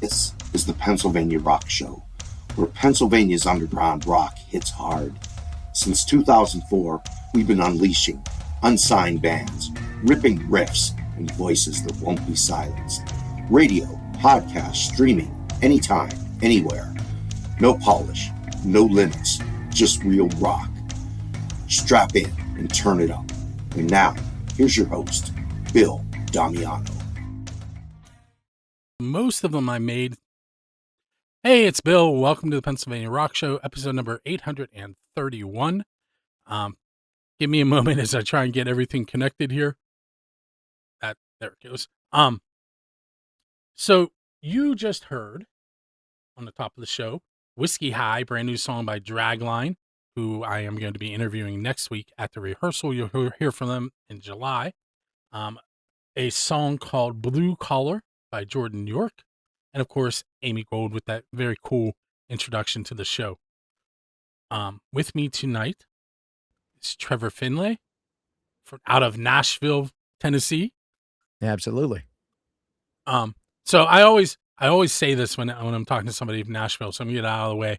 This is the Pennsylvania Rock Show, where Pennsylvania's underground rock hits hard. Since 2004, we've been unleashing unsigned bands, ripping riffs, and voices that won't be silenced. Radio, podcast, streaming, anytime, anywhere. No polish, no limits, just real rock. Strap in and turn it up. And now, here's your host, Bill Damiano. Most of them I made. Hey, it's Bill. Welcome to the Pennsylvania Rock Show, episode number 831. Give me a moment as I try and get everything connected here. There it goes. So you just heard on the top of the show, Whiskey High, brand new song by Dragline, who I am going to be interviewing next week at the rehearsal. You'll hear from them in July. A song called Blue Collar by Jordan York, and of course Amy Gold with that very cool introduction to the show. With me tonight is Trevor Finlay out of Nashville, Tennessee. Absolutely. So I always say this when I'm talking to somebody from Nashville, so I'm gonna get it out of the way.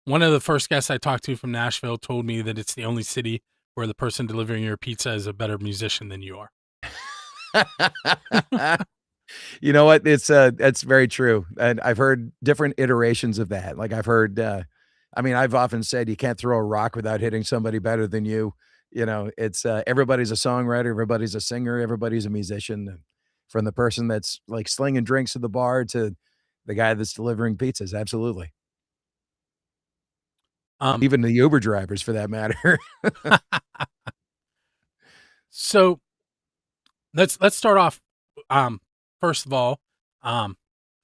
One of the first guests I talked to from Nashville told me that it's the only city where the person delivering your pizza is a better musician than you are. You know what? That's very true. And I've heard different iterations of that. Like I've heard, I've often said you can't throw a rock without hitting somebody better than you. You know, it's everybody's a songwriter, everybody's a singer, everybody's a musician. And from the person that's like slinging drinks at the bar to the guy that's delivering pizzas. Absolutely. Even the Uber drivers for that matter. So let's start off. First of all,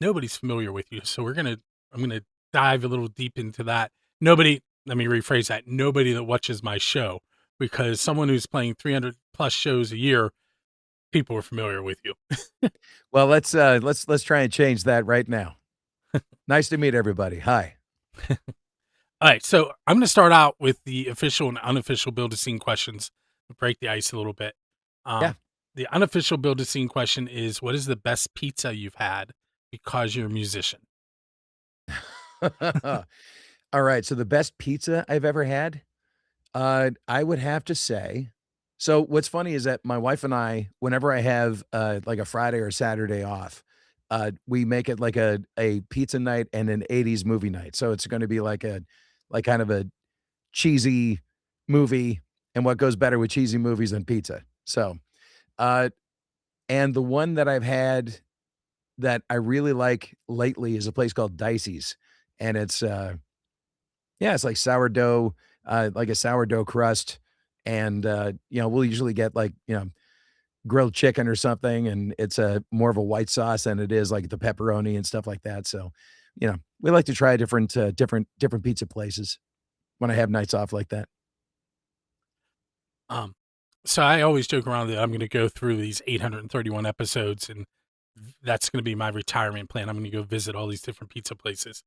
nobody's familiar with you, so I'm gonna dive a little deep into that. Let me rephrase that. Nobody that watches my show, because someone who's playing 300 plus shows a year, people are familiar with you. Well, let's try and change that right now. Nice to meet everybody. Hi. All right, so I'm going to start out with the official and unofficial Build a Scene questions to break the ice a little bit. Yeah. The unofficial Build a Scene question is, what is the best pizza you've had because you're a musician? All right, so the best pizza I've ever had, I would have to say, so what's funny is that my wife and I, whenever I have like a Friday or Saturday off, we make it like a pizza night and an 80s movie night. So it's going to be like kind of a cheesy movie, and what goes better with cheesy movies than pizza. So, and the one that I've had that I really like lately is a place called Dicey's, and it's it's like sourdough, like a sourdough crust, and we'll usually get like grilled chicken or something, and it's more of a white sauce than it is like the pepperoni and stuff like that. So, we like to try different pizza places when I have nights off like that. So I always joke around that I'm going to go through these 831 episodes, and that's going to be my retirement plan. I'm going to go visit all these different pizza places.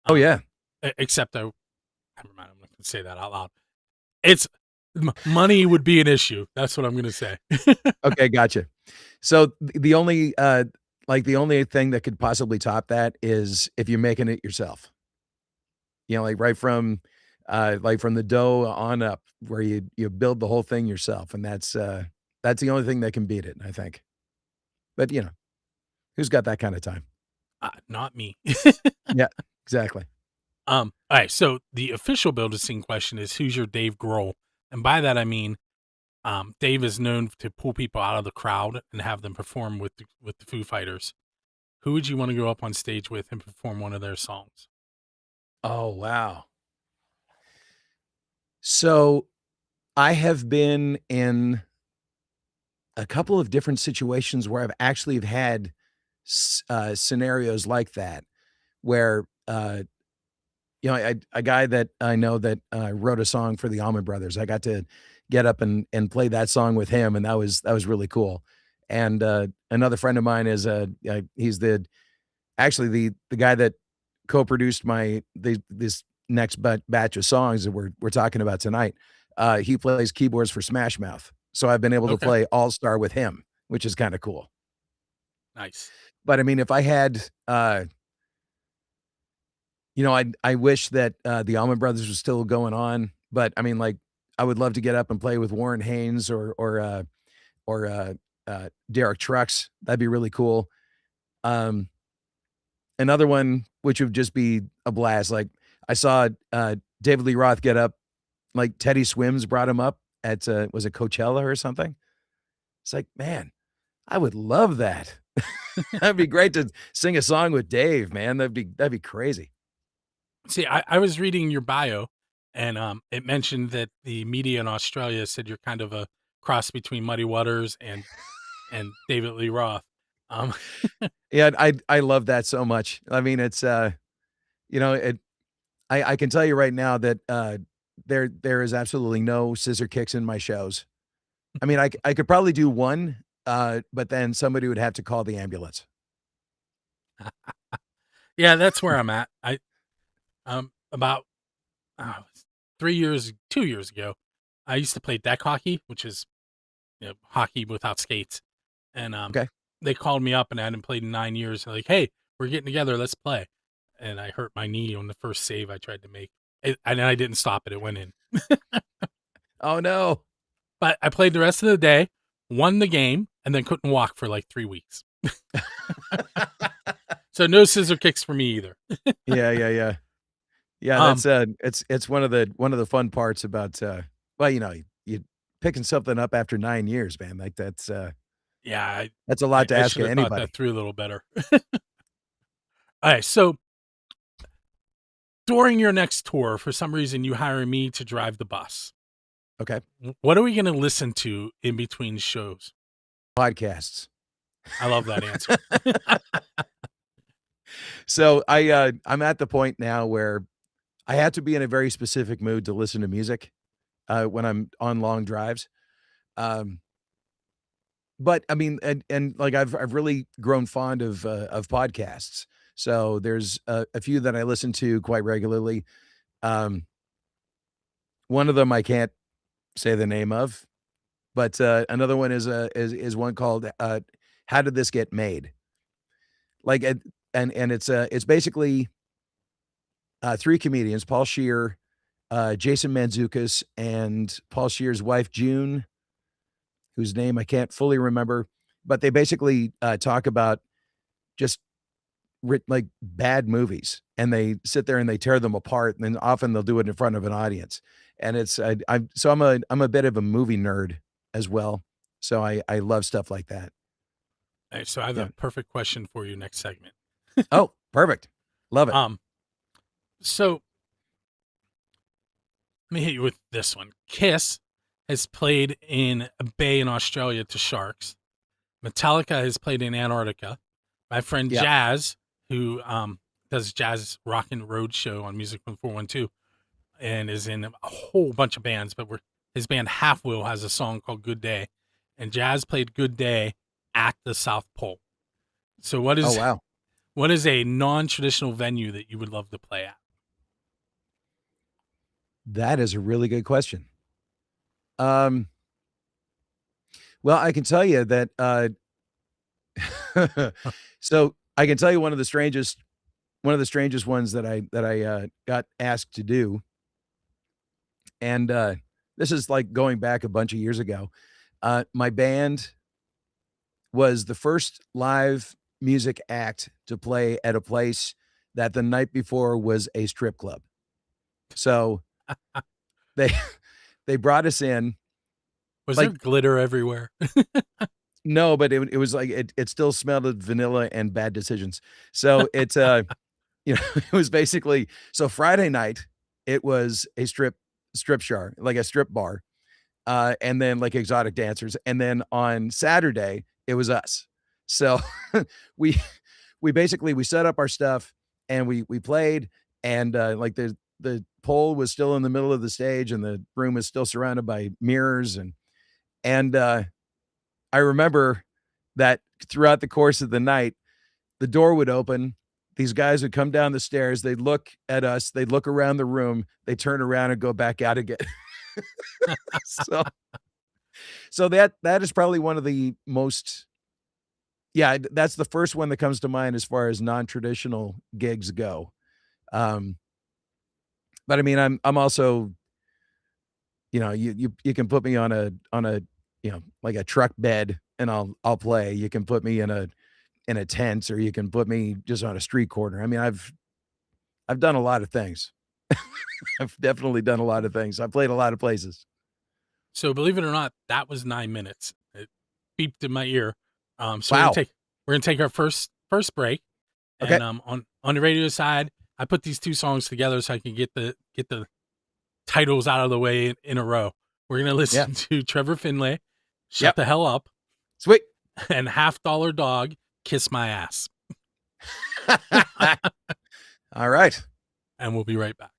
Oh yeah. Except never mind. I'm not going to say that out loud. It's money would be an issue. That's what I'm going to say. Okay. Gotcha. So the only thing that could possibly top that is if you're making it yourself, like right from the dough on up, where you build the whole thing yourself. And that's the only thing that can beat it, I think. But who's got that kind of time? Not me. Yeah, exactly. All right. So the official Build a Scene question is, who's your Dave Grohl? And by that, I mean, Dave is known to pull people out of the crowd and have them perform with the Foo Fighters. Who would you want to go up on stage with and perform one of their songs? Oh, wow. So I have been in a couple of different situations where I've actually had scenarios like that, where a guy that I know that wrote a song for the Allman Brothers. I got to get up and play that song with him, and that was really cool. And another friend of mine is he's the guy that co-produced this next batch of songs that we're talking about tonight. He plays keyboards for Smash Mouth, so I've been able to play All Star with him, which is kind of cool. Nice. But I mean, if I had, I wish that the Allman Brothers was still going on. But I mean, like, I would love to get up and play with Warren Haynes or Derek Trucks. That'd be really cool. Um, Another one which would just be a blast. Like I saw David Lee Roth get up, like Teddy Swims brought him up at was it Coachella or something? It's like, man, I would love that. That'd be great to sing a song with Dave, man. That'd be crazy. See, I was reading your bio, and it mentioned that the media in Australia said you're kind of a cross between Muddy Waters and David Lee Roth. Um, Yeah, I love that so much. I mean, it's it I can tell you right now that there is absolutely no scissor kicks in my shows. I mean, I could probably do one, but then somebody would have to call the ambulance. yeah, that's where I'm at. About 2 years ago, I used to play deck hockey, which is hockey without skates, and Okay. they called me up and I hadn't played in 9 years. They're like, hey, we're getting together, let's play. And I hurt my knee on the first save I tried to make, and I didn't stop it; it went in. Oh no. But I played the rest of the day, won the game, and then couldn't walk for like 3 weeks. So no scissor kicks for me either. Yeah. Yeah, it's one of the fun parts about well, you picking something up after 9 years, man. Like Yeah, that's a lot to I ask should of have thought anybody. that through a little better. All right, so during your next tour, for some reason, you hire me to drive the bus. Okay. What are we going to listen to in between shows? Podcasts. I love that answer. So I'm at the point now where I have to be in a very specific mood to listen to music when I'm on long drives. Um, but I mean, and like I've really grown fond of podcasts. So there's a few that I listen to quite regularly. Um, One of them I can't say the name of, but another one is one called "How Did This Get Made?" Like, and it's basically three comedians: Paul Scheer, Jason Mantzoukas, and Paul Scheer's wife June, whose name I can't fully remember. But they basically talk about just like bad movies, and they sit there and they tear them apart, and then often they'll do it in front of an audience. And I'm a bit of a movie nerd as well, so I love stuff like that. All right, so I have Yeah. a perfect question for you next segment. Oh, perfect. Love it. So let me hit you with this one. Kiss has played in a bay in Australia to Sharks. Metallica has played in Antarctica. My friend Yeah. Jazz, who does Jazz Rock and Road Show on Music from 412, and is in a whole bunch of bands, but his band Half Wheel has a song called Good Day, and Jazz played Good Day at the South Pole. So Oh, wow. what is a non-traditional venue that you would love to play at? That is a really good question. Um, well, I can tell you that, so I can tell you one of the strangest ones that I got asked to do, and, this is, like, going back a bunch of years ago. My band was the first live music act to play at a place that the night before was a strip club. So, they they brought us in, Was there like glitter everywhere? no, but it was like it still smelled of vanilla and bad decisions. So it's, it was basically so Friday night, it was a strip like a strip bar, and then, like, exotic dancers, and then on Saturday, it was us. So, we we set up our stuff, and we played, and, like, the pole was still in the middle of the stage, and the room was still surrounded by mirrors, and I remember that throughout the course of the night, the door would open, these guys would come down the stairs, they'd look at us, they'd look around the room, they'd turn around and go back out again. So so that is probably one of the most Yeah, that's the first one that comes to mind as far as non-traditional gigs go. Um, but I mean, I'm also, you can put me on a, like a truck bed and I'll play. You can put me in a tent, or you can put me just on a street corner. I mean, I've done a lot of things. I've definitely done a lot of things. I've played a lot of places. So believe it or not, that was 9 minutes. It beeped in my ear. So Wow. we're gonna take our first break, Okay. and on the radio side, I put these two songs together so I can get the titles out of the way in a row. We're gonna Yeah. listen to Trevor Finlay, "Shut Yep. the Hell Up," Sweet. and "Half Dollar Dog," "Kiss My Ass," All right. and we'll be right back.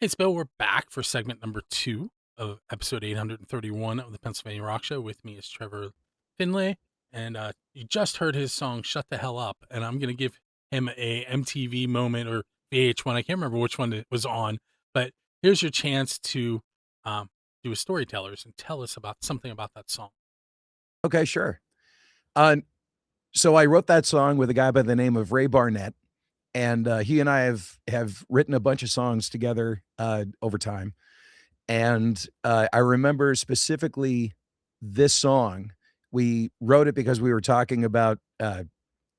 Hey, it's Bill. We're back for segment number 2 of episode 831 of the Pennsylvania Rock Show. With me is Trevor Finlay, and you just heard his song "Shut the Hell Up," and I'm going to give him a MTV moment, or VH1. I can't remember which one it was on, but here's your chance to do a storytellers and tell us about something about that song. Okay, sure. Uh, so I wrote that song with a guy by the name of Ray Barnett, and he and I have written a bunch of songs together over time. And I remember specifically this song. We wrote it because we were talking about,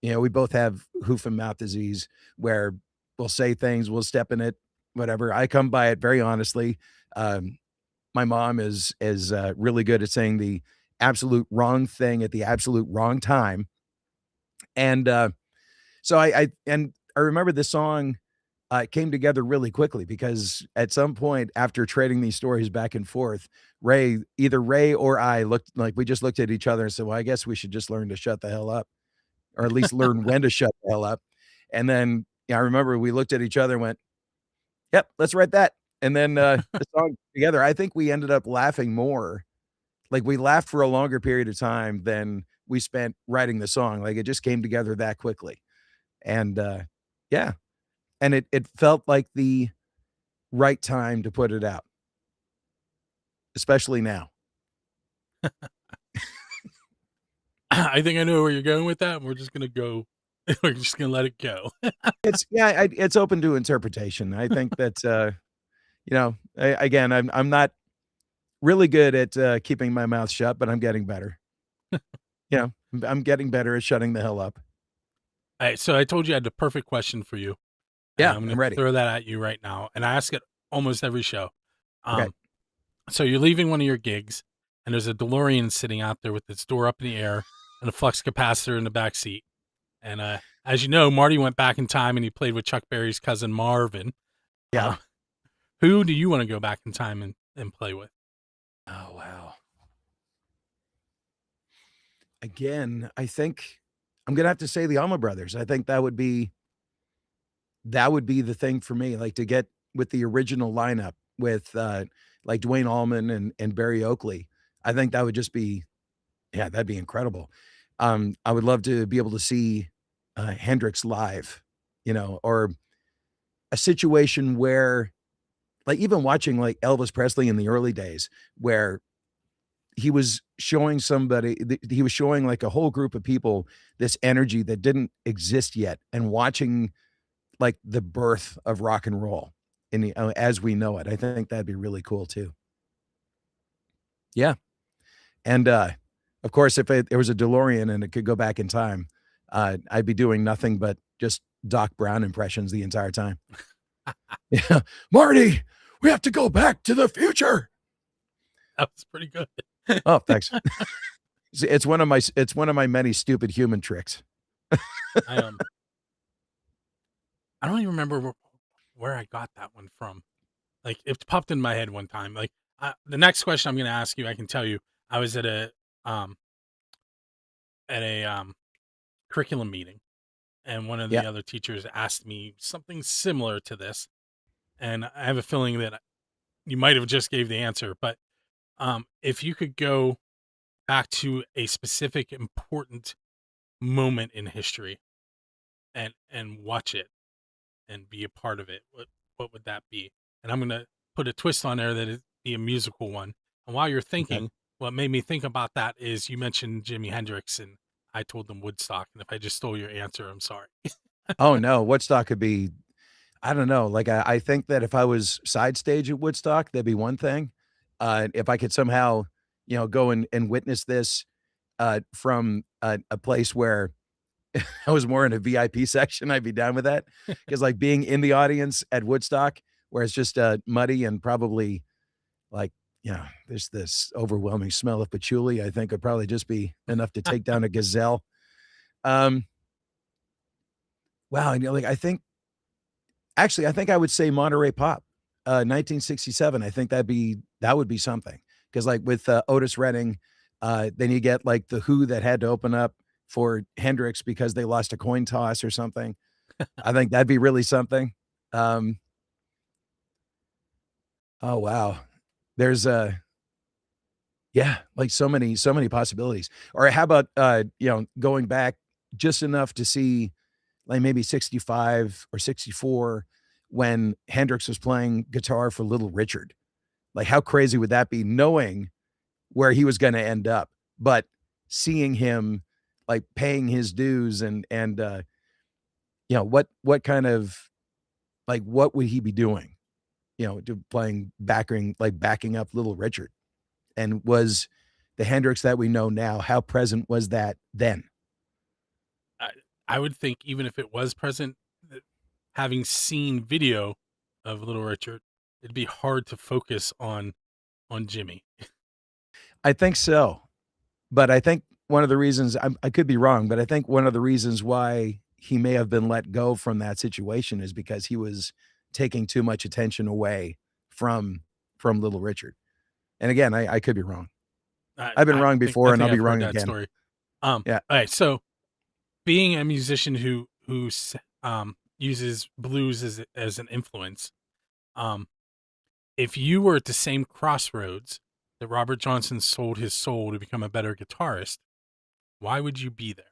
we both have hoof and mouth disease, where we'll say things, we'll step in it, whatever. I come by it very honestly. Um, my mom is really good at saying the absolute wrong thing at the absolute wrong time. And so I remember this song came together really quickly, because at some point after trading these stories back and forth, either Ray or I we just looked at each other and said, "Well, I guess we should just learn to shut the hell up, or at least learn when to shut the hell up." And then, I remember we looked at each other and went, "Yep, let's write that." And then the song together, I think we ended up laughing more. Like, we laughed for a longer period of time than we spent writing the song. Like, it just came together that quickly. And yeah, and it felt like the right time to put it out, especially now. I think I know where you're going with that. And we're just gonna go. We're just gonna let it go. It's open to interpretation. I think that again, I'm not really good at keeping my mouth shut, but I'm getting better. I'm getting better at shutting the hell up. All right, so I told you I had the perfect question for you. And Yeah, I'm I'm going to ready. throw that at you right now. And I ask it almost every show. Okay. So you're leaving one of your gigs, and there's a DeLorean sitting out there with its door up in the air and a flux capacitor in the back seat. And as you know, Marty went back in time and he played with Chuck Berry's cousin Marvin. Yeah. Who do you want to go back in time and play with? Oh, wow. Again, I think I'm gonna have to say the Alma Brothers. I think that would be the thing for me, like, to get with the original lineup with, like, Dwayne Allman and Barry Oakley. I think that would just be, yeah, that'd be incredible. I would love to be able to see, Hendrix live, or a situation where, like, even watching, like, Elvis Presley in the early days, where he was showing, like, a whole group of people this energy that didn't exist yet, and watching, like, the birth of rock and roll as we know it. I think that'd be really cool too. Yeah. And, of course, if there was a DeLorean and it could go back in time, I'd be doing nothing but just Doc Brown impressions the entire time. Yeah. Marty, we have to go back to the future. That was pretty good. Oh, thanks. It's one of my many stupid human tricks. I don't even remember where I got that one from. Like, it popped in my head one time. Like, the next question I'm going to ask you, I can tell you, I was at a curriculum meeting, and one of the Yeah. other teachers asked me something similar to this, and I have a feeling that you might have just gave the answer, but if you could go back to a specific important moment in history and watch it and be a part of it, what would that be? And I'm gonna put a twist on there that it be a musical one. And while you're Okay. thinking, what made me think about that is you mentioned Jimi Hendrix, and I told them Woodstock. And if I just stole your answer, I'm sorry. Oh, no, Woodstock could be I don't know, like, I think that if I was side stage at Woodstock, that'd be one thing. If I could somehow, go and witness this, from a place where I was more in a VIP section, I'd be down with that. Because like, being in the audience at Woodstock, where it's just, muddy and probably, like, there's this overwhelming smell of patchouli, I think would probably just be enough to take down a gazelle. Um, wow, like, I think I would say Monterey Pop, 1967. I think that would be something. Because like, with, Otis Redding, then you get, like, The Who that had to open up for Hendrix because they lost a coin toss or something. I think that'd be really something. Um, oh, wow. There's, yeah, like, so many possibilities. Or how about, going back just enough to see, like, maybe 65 or 64 when Hendrix was playing guitar for Little Richard. Like, how crazy would that be knowing where he was gonna end up, but seeing him, like, paying his dues and what kind of like, what would he be doing, backing up Little Richard? And was the Hendrix that we know now, how present was that then? I, I would think even if it was present, that having seen video of Little Richard, it'd be hard to focus on Jimmy. I think so. But I think one of the reasons I could be wrong, but I think one of the reasons why he may have been let go from that situation is because he was taking too much attention away from Little Richard. And again, I could be wrong. I've been wrong before, I and I'll think be I've heard wrong that again. story. Yeah. All right. So, being a musician who uses blues as an influence, um, if you were at the same crossroads that Robert Johnson sold his soul to become a better guitarist, why would you be there?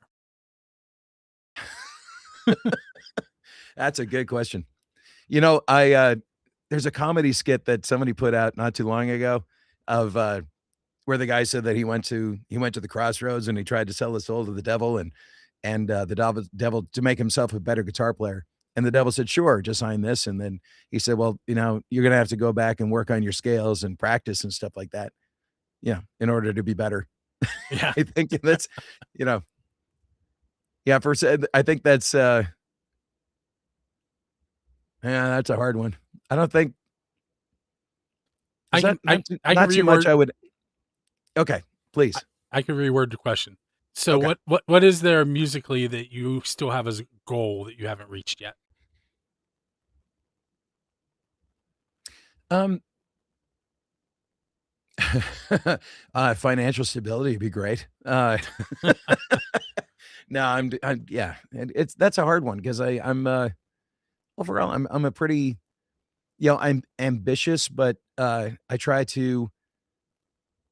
That's a good question. There's a comedy skit that somebody put out not too long ago of, where the guy said that he went to the crossroads and he tried to sell his soul to the devil and the devil to make himself a better guitar player. And the devil said, "Sure, just sign this." And then he said, "Well, you're gonna have to go back and work on your scales and practice and stuff like that, in order to be better." Yeah. I think that's, you know, yeah, I think that's a hard one. I don't think I is that can not I can too much reword I would okay, I, please. I can reword the question. So Okay. what is there musically that you still have as a goal that you haven't reached yet? Um, financial stability would be great. No, yeah, and that's a hard one because overall, I'm a pretty, I'm ambitious, but, I try to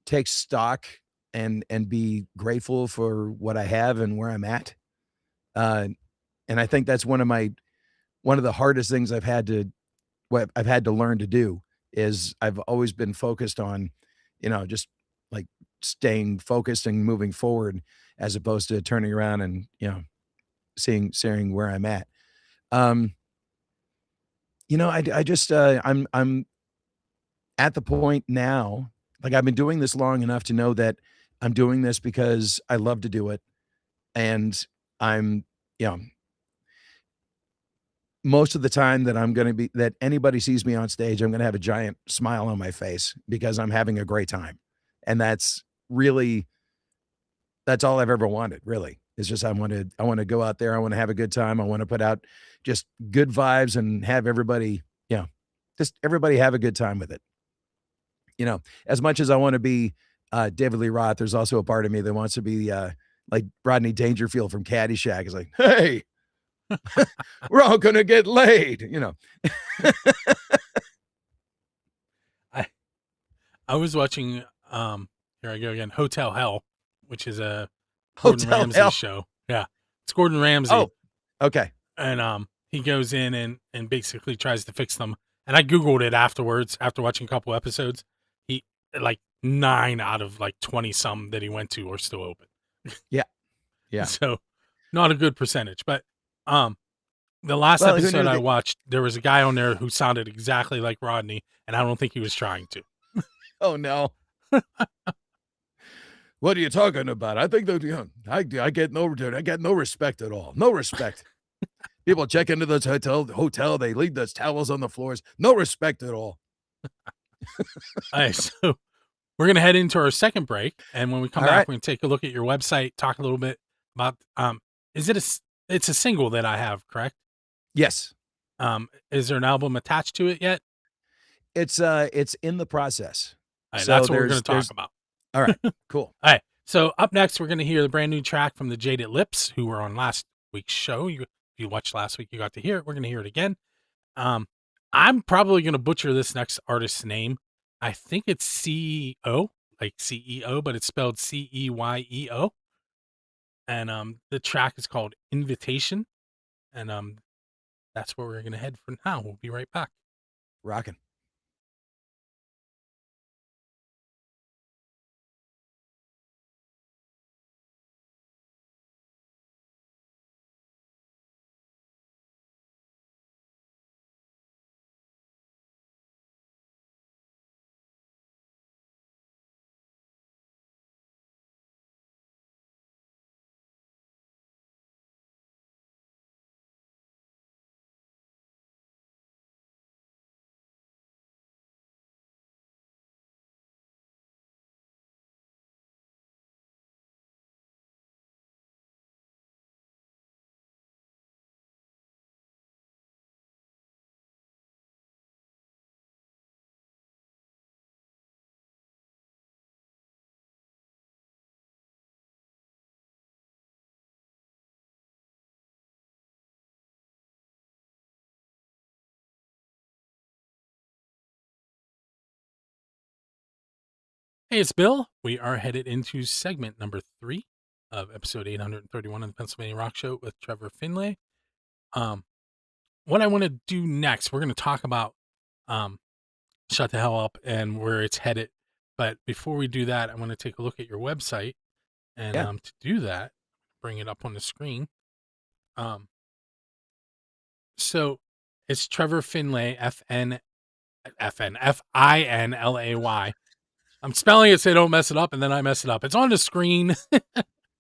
take stock and be grateful for what I have and where I'm at. Uh, and I think that's one of the hardest things what I've had to learn to do is I've always been focused on, just like staying focused and moving forward as opposed to turning around and, seeing where I'm at. Um, I just, I'm at the point now Like, I've been doing this long enough to know that I'm doing this because I love to do it, and I'm, you know, most of the time that that anybody sees me on stage, I'm gonna have a giant smile on my face because I'm having a great time. And that's really that's all I've ever wanted, really. It's just I wanna go out there, I wanna have a good time, I wanna put out just good vibes and have everybody, just everybody have a good time with it. As much as I wanna be, David Lee Roth, there's also a part of me that wants to be, like Rodney Dangerfield from Caddyshack. It's like, "Hey, we're all gonna get laid," you know? I I was watching here I go again, Hotel Hell, which is a Gordon Hotel Ramsay Hell. show. Yeah. It's Gordon Ramsay. Oh, okay. And he goes in and basically tries to fix them. And I googled it afterwards after watching a couple episodes. He like 9 out of like 20 some that he went to are still open. Yeah. Yeah. So not a good percentage, but the last Well, who episode knew I that. watched, there was a guy on there who sounded exactly like Rodney, and I don't think he was trying to. Oh, no. What are you talking about? I think that, I get no respect at all. No respect. People check into this hotel, they leave those towels on the floors. No respect at all. All right, so we're gonna head into our second break, and when we come All back, right. we're gonna take a look at your website, talk a little bit about is it it's a single that I have, correct? Yes. Is there an album attached to it yet? It's in the process. All right, So that's what we're gonna talk there's about. all right, cool. All right, so up next, we're gonna hear the brand new track from the Jaded Lips, who were on last week's show. If you watched last week, you got to hear it. We're gonna hear it again. Um, I'm probably gonna butcher this next artist's name. I think it's CEO, like CEO, but it's spelled CEYEO. And the track is called Invitation. And that's where we're gonna head for now. We'll be right back. Rocking. Hey, it's Bill. We are headed into segment number 3 of episode 831 of the Pennsylvania Rock Show with Trevor Finlay. What I want to do next, we're going to talk about Shut the Hell Up and where it's headed. But before we do that, I want to take a look at your website. And Yeah. to do that, bring it up on the screen. So it's Trevor Finlay, Finlay. I'm spelling it so I don't mess it up, and then I mess it up. It's on the screen.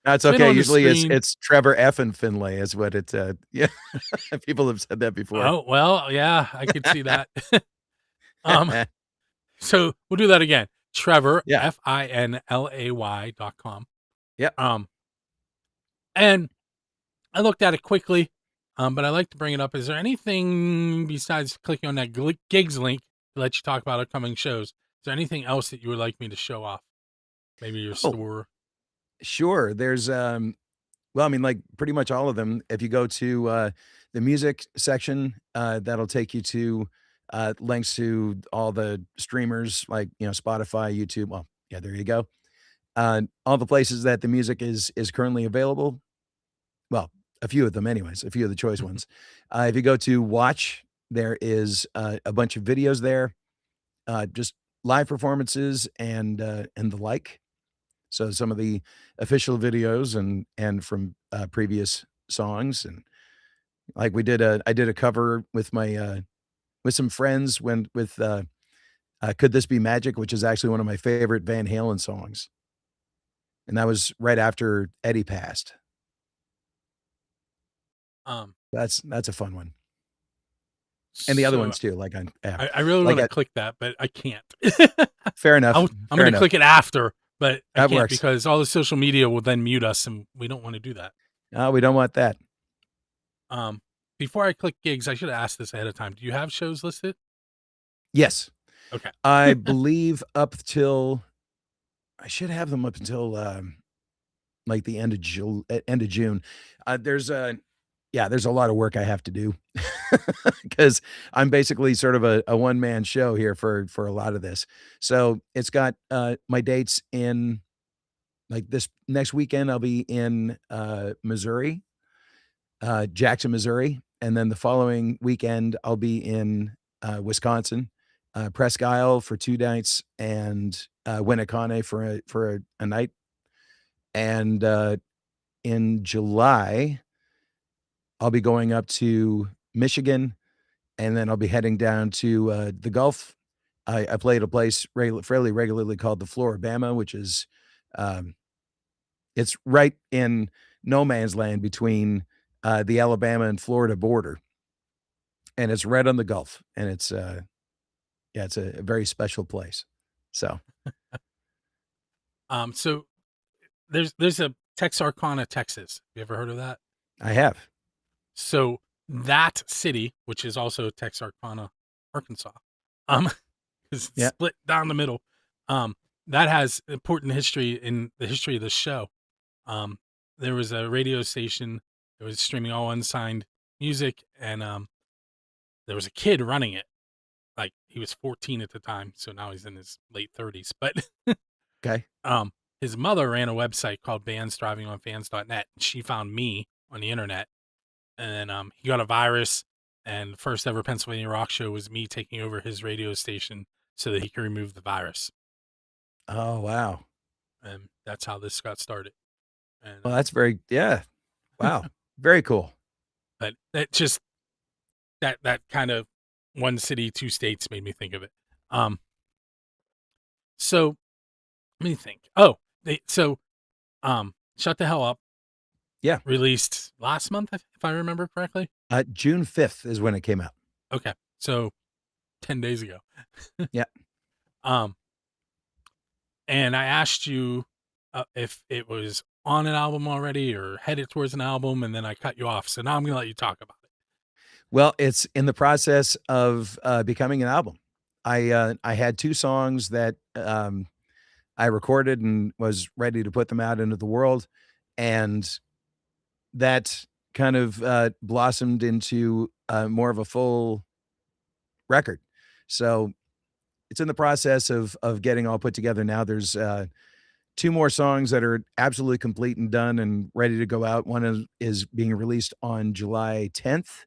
That's Been okay. on the Usually screen. it's Trevor F. and Finlay is what it, yeah. People have said that before. Oh, well, yeah, I could see that. So we'll do that again. Trevor, Yeah. FINLAY.com. Yep. And I looked at it quickly, but I like to bring it up. Is there anything besides clicking on that gigs link to let you talk about upcoming shows? Is there anything else that you would like me to show off? Maybe your store? Sure. There's, well, I mean, like pretty much all of them. If you go to the music section, that'll take you to links to all the streamers like, Spotify, YouTube. Well, yeah, there you go. All the places that the music is currently available. Well, a few of them anyways, a few of the choice ones. If you go to watch, there is a bunch of videos there, just live performances and the like. So some of the official videos and from previous songs, and like I did a cover with my with some friends when with Could This Be Magic, which is actually one of my favorite Van Halen songs. And that was right after Eddie passed. Um, That's a fun one. And the other so ones too, like on I really like want to at click that, but I can't. fair enough. I'm Fair going to enough. click it after, but I That can't works. because all the social media will then mute us, and we don't want to do that. We don't want that. Before I click gigs, I should have asked this ahead of time. Do you have shows listed? Yes. Okay. I believe up till I should have them up until like the end of June. There's a lot of work I have to do because I'm basically sort of a one man show here for a lot of this. So it's got my dates in like this next weekend. I'll be in Missouri, Jackson, Missouri, and then the following weekend I'll be in Wisconsin, Presque Isle for 2 nights, and Winneconne for a night. And in July, I'll be going up to Michigan, and then I'll be heading down to the Gulf. I play at a place fairly regularly called the Floribama, which is it's right in no man's land between the Alabama and Florida border, and it's right on the Gulf, and it's it's a very special place. So So there's a Texarkana, Texas. You ever heard of that? I have. So that city, which is also Texarkana, Arkansas, is split down the middle. That has important history in the history of the show. There was a radio station that was streaming all unsigned music, and there was a kid running it. Like, he was 14 at the time, so now he's in his late 30s. But Okay. his mother ran a website called bandsdrivingonfans.net, and she found me on the internet. And then he got a virus, and the first ever Pennsylvania rock show was me taking over his radio station so that he could remove the virus. Oh, wow. And that's how this got started. And Well, that's wow. Very cool. but that just that kind of one city, two states made me think of it. So let me think. Shut the Hell Up. Yeah. Released last month, if I remember correctly. June 5th is when it came out. Okay. So 10 days ago. Yeah. And I asked you if it was on an album already or headed towards an album, and then I cut you off. So now I'm going to let you talk about it. Well, it's in the process of becoming an album. I had 2 songs that I recorded and was ready to put them out into the world, and that kind of blossomed into more of a full record. So it's in the process of getting all put together now. There's 2 more songs that are absolutely complete and done and ready to go out. One is being released on July 10th,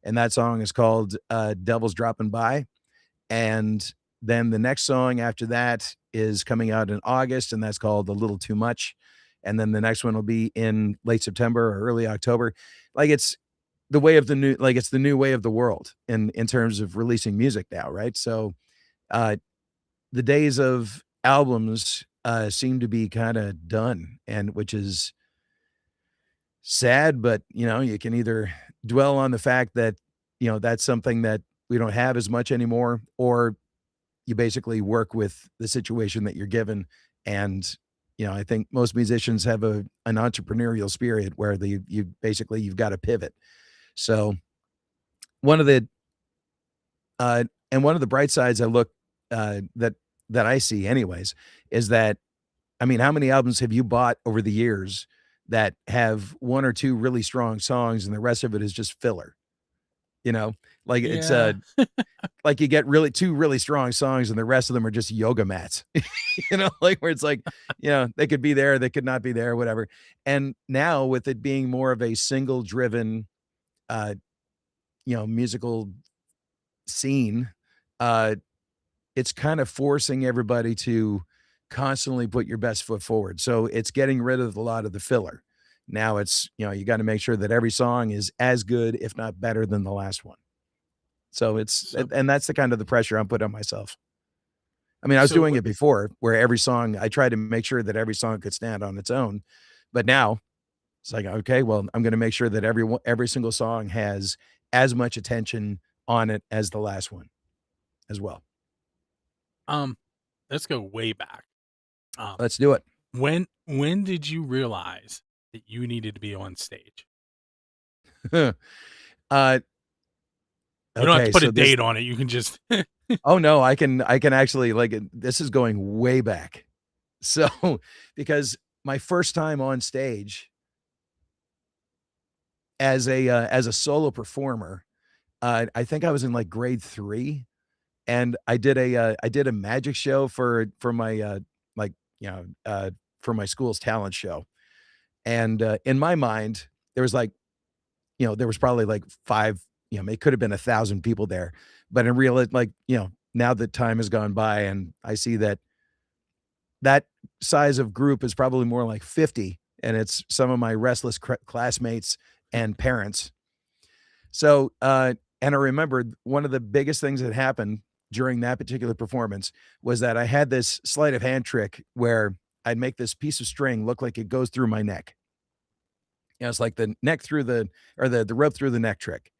and that song is called Devil's Dropping By. And then the next song after that is coming out in August, and that's called A Little Too Much. And then the next one will be in late September or early October. Like, it's the way of the new, like, it's the new way of the world in terms of releasing music now, right? So the days of albums seem to be kind of done, and which is sad, but you can either dwell on the fact that that's something that we don't have as much anymore, or you basically work with the situation that you're given. And I think most musicians have an entrepreneurial spirit where you've got to pivot. So one of the bright sides I look that I see anyways is that, I mean, how many albums have you bought over the years that have 1 or 2 really strong songs and the rest of it is just filler? Like, it's like you get 2 really strong songs and the rest of them are just yoga mats, like, where it's like, they could be there, they could not be there, whatever. And now with it being more of a single driven, musical scene, it's kind of forcing everybody to constantly put your best foot forward. So it's getting rid of a lot of the filler. Now it's, you got to make sure that every song is as good, if not better than the last one. So and that's the kind of the pressure I'm putting on myself. I mean, I was So doing it before where every song I tried to make sure that every song could stand on its own. But now it's like, okay, well, I'm gonna make sure that every single song has as much attention on it as the last one as well. um, let's go way back. Let's do it. When did you realize that you needed to be on stage? Uh, You don't have to okay, put a so this date on it. You can just oh, no, I can actually, like, this is going way back. So, because my first time on stage as a solo performer, I think I was in, like, grade 3, and I did a magic show for my, like, you know, for my school's talent show, and, in my mind, there was, like, there was probably, like, 5, it could have been 1,000 people there, but in real like, now that time has gone by and I see that that size of group is probably more like 50, and it's some of my restless classmates and parents. So, and I remembered one of the biggest things that happened during that particular performance was that I had this sleight of hand trick where I'd make this piece of string look like it goes through my neck. It's like the neck through the or the rope through the neck trick.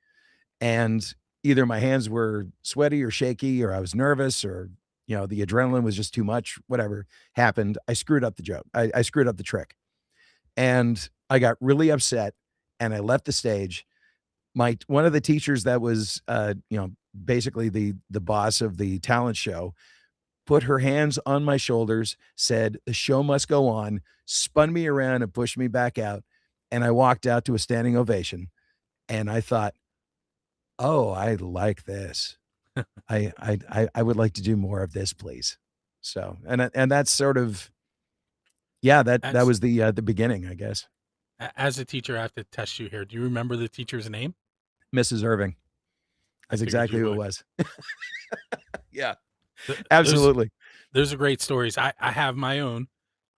And either my hands were sweaty or shaky, or I was nervous, or the adrenaline was just too much. Whatever happened, I screwed up the joke. I screwed up the trick, and I got really upset, and I left the stage. My one of the teachers that was, basically the boss of the talent show, put her hands on my shoulders, said, "The show must go on," spun me around and pushed me back out, and I walked out to a standing ovation. And I thought, "Oh, I like this. I would like to do more of this, please." So, and that's sort of yeah, that as was the beginning, I guess. as a teacher, I have to test you here. Do you remember the teacher's name? Mrs. Irving. I That's figured exactly you who it would. was. Yeah, Those absolutely. those are great stories. I have my own,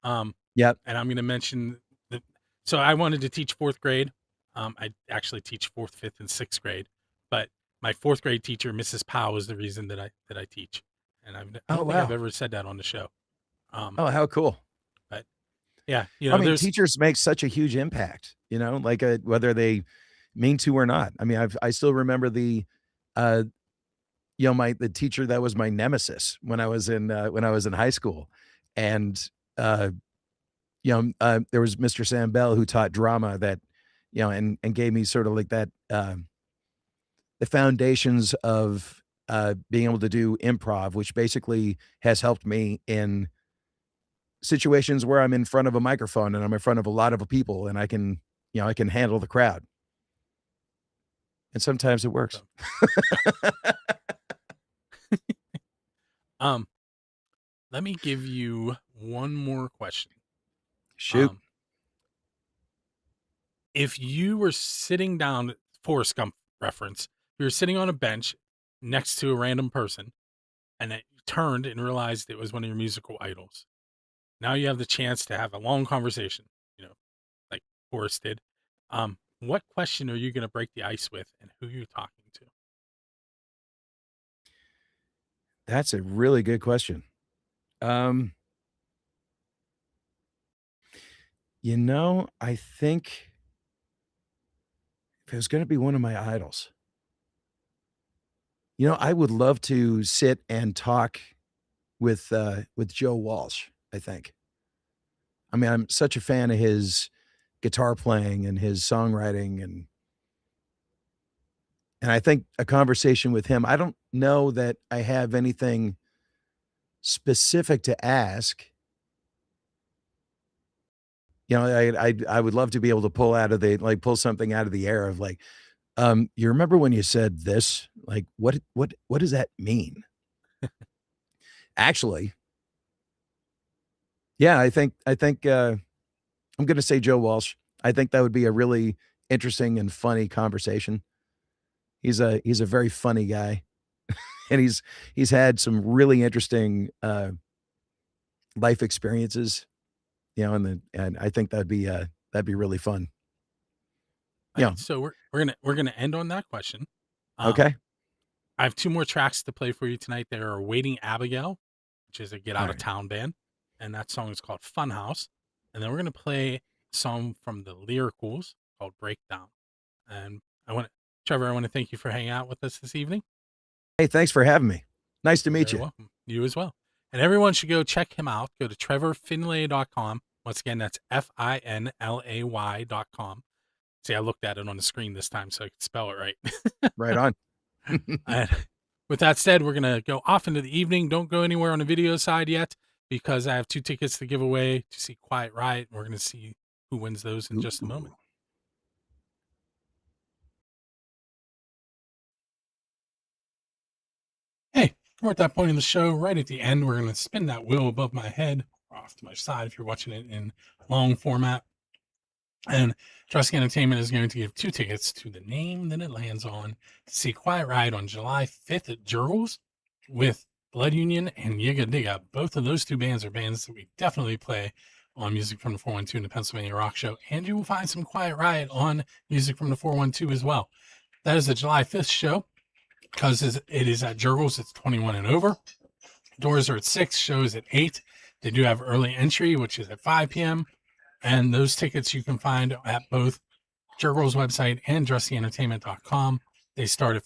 um, Yep. and I'm going to mention the. So I wanted to teach fourth grade. I actually teach fourth, fifth, and sixth grade, but my fourth grade teacher, Mrs. Powell, is the reason that I teach, and I Oh, don't think I've wow. ever said that on the show. Um, Oh, how cool. but yeah, I mean, there's teachers make such a huge impact, like, whether they mean to or not. I mean, I still remember uh, the teacher that was my nemesis when I was in high school, and, uh, there was Mr. Sam Bell who taught drama that, and gave me sort of like that, the foundations of, being able to do improv, which basically has helped me in situations where I'm in front of a microphone and I'm in front of a lot of people and I can handle the crowd. And sometimes it works. so, um, let me give you one more question. Shoot. Um, if you were sitting down, Forrest Gump reference, you were sitting on a bench next to a random person, and then you turned and realized it was one of your musical idols. Now you have the chance to have a long conversation, like Forrest did. What question are you going to break the ice with, and who are you talking to? That's a really good question. Um, I think if it was gonna be one of my idols, I would love to sit and talk with Joe Walsh, I think. I mean, I'm such a fan of his guitar playing and his songwriting, and I think a conversation with him, I don't know that I have anything specific to ask. I would love to be able to pull something out of the air of like, "You remember when you said this? Like, what does that mean?" Actually, yeah, I think I'm gonna say Joe Walsh. I think that would be a really interesting and funny conversation. He's a very funny guy, and he's had some really interesting, life experiences, and I think that'd be really fun. All Yeah. right, so we're gonna end on that question. Um, Okay. I have two more tracks to play for you tonight. They are "Waiting Abigail," which is a get All out right. of town band. And that song is called Funhouse. And then we're going to play a song from the Lyricals called Breakdown. And Trevor, I want to thank you for hanging out with us this evening. Hey, thanks for having me. Nice to meet You're you. welcome. You as well. And everyone should go check him out. Go to trevorfinlay.com. Once again, that's FINLAY.com. See, I looked at it on the screen this time so I could spell it right. Right on. And with that said, we're going to go off into the evening. Don't go anywhere on the video side yet, because I have 2 tickets to give away to see Quiet Riot. We're going to see who wins those in just a moment. Hey, we're at that point in the show. Right at the end, we're going to spin that wheel above my head, off to my side if you're watching it in long format. And Drusky Entertainment is going to give 2 tickets to the name that it lands on to see Quiet Riot on July 5th at Jurgles with Blood Union and Yiga Digga. Both of those 2 bands are bands that we definitely play on Music from the 412 and the Pennsylvania Rock Show. And you will find some Quiet Riot on Music from the 412 as well. That is the July 5th show. Because it is at Jurgles, it's 21 and over. Doors are at 6, shows at 8. They do have early entry, which is at 5 p.m. And those tickets you can find at both Jurgles website and DrustyEntertainment.com. They start at